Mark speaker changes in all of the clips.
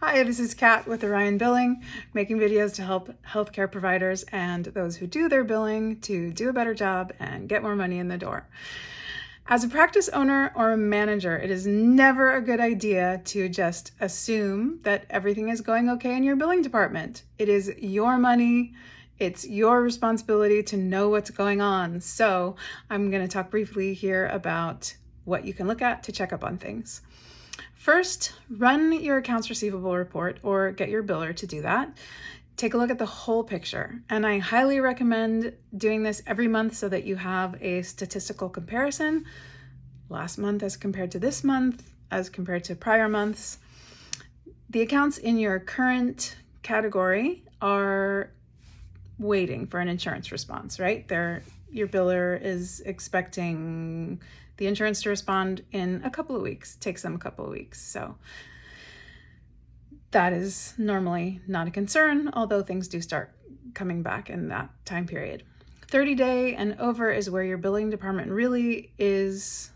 Speaker 1: Hi, this is Kat with Orion Billing, making videos to help healthcare providers and those who do their billing to do a better job and get more money in the door. As a practice owner or a manager, it is never a good idea to just assume that everything is going okay in your billing department. It is your money. It's your responsibility to know what's going on. So I'm going to talk briefly here about what you can look at to check up on things. First, run your accounts receivable report or get your biller to do that. Take a look at the whole picture. And I highly recommend doing this every month so that you have a statistical comparison, last month as compared to this month, as compared to prior months. The accounts in your current category are waiting for an insurance response, right? Your biller is expecting the insurance to respond in a couple of weeks. It takes them a couple of weeks. So that is normally not a concern, although things do start coming back in that time period. 30-day and over is where your billing department really is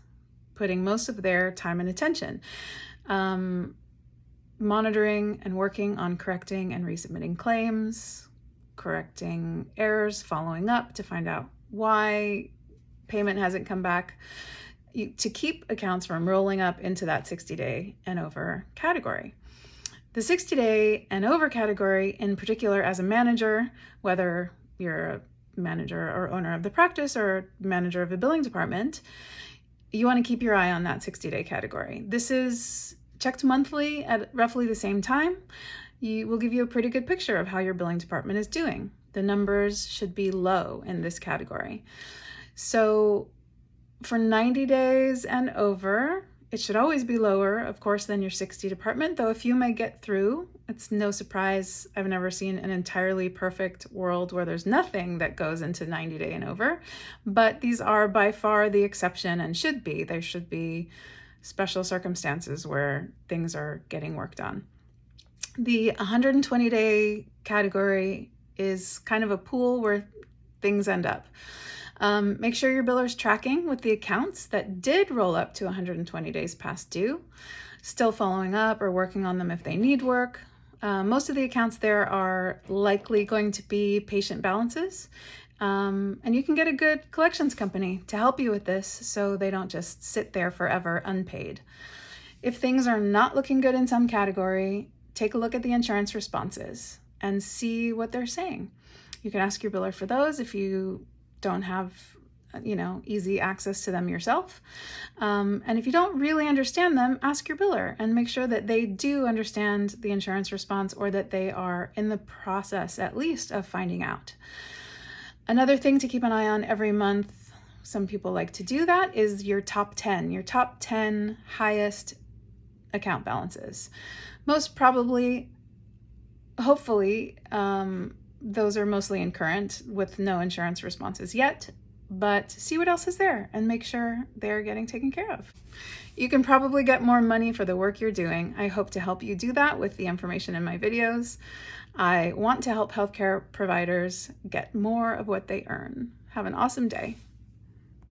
Speaker 1: putting most of their time and attention. Monitoring and working on correcting and resubmitting claims, correcting errors, following up to find out why payment hasn't come back, to keep accounts from rolling up into that 60-day and over category. The 60-day and over category, in particular as a manager, whether you're a manager or owner of the practice or manager of a billing department, you want to keep your eye on that 60-day category. This is checked monthly at roughly the same time. It will give you a pretty good picture of how your billing department is doing. The numbers should be low in this category. So for 90 days and over, it should always be lower, of course, than your 60 department, though a few may get through. It's no surprise. I've never seen an entirely perfect world where there's nothing that goes into 90-day and over, but these are by far the exception and should be. There should be special circumstances where things are getting worked on. The 120-day category is kind of a pool where things end up. Make sure your biller's tracking with the accounts that did roll up to 120 days past due, still following up or working on them if they need work. Most of the accounts there are likely going to be patient balances, and you can get a good collections company to help you with this so they don't just sit there forever unpaid. If things are not looking good in some category, take a look at the insurance responses and see what they're saying. You can ask your biller for those if you don't have, easy access to them yourself. And if you don't really understand them, ask your biller and make sure that they do understand the insurance response or that they are in the process, at least, of finding out. Another thing to keep an eye on every month, some people like to do that, is your top 10 highest account balances. Most probably, hopefully, those are mostly in current with no insurance responses yet, but see what else is there and make sure they're getting taken care of. You can probably get more money for the work you're doing. I hope to help you do that with the information in my videos. I want to help healthcare providers get more of what they earn. Have an awesome day.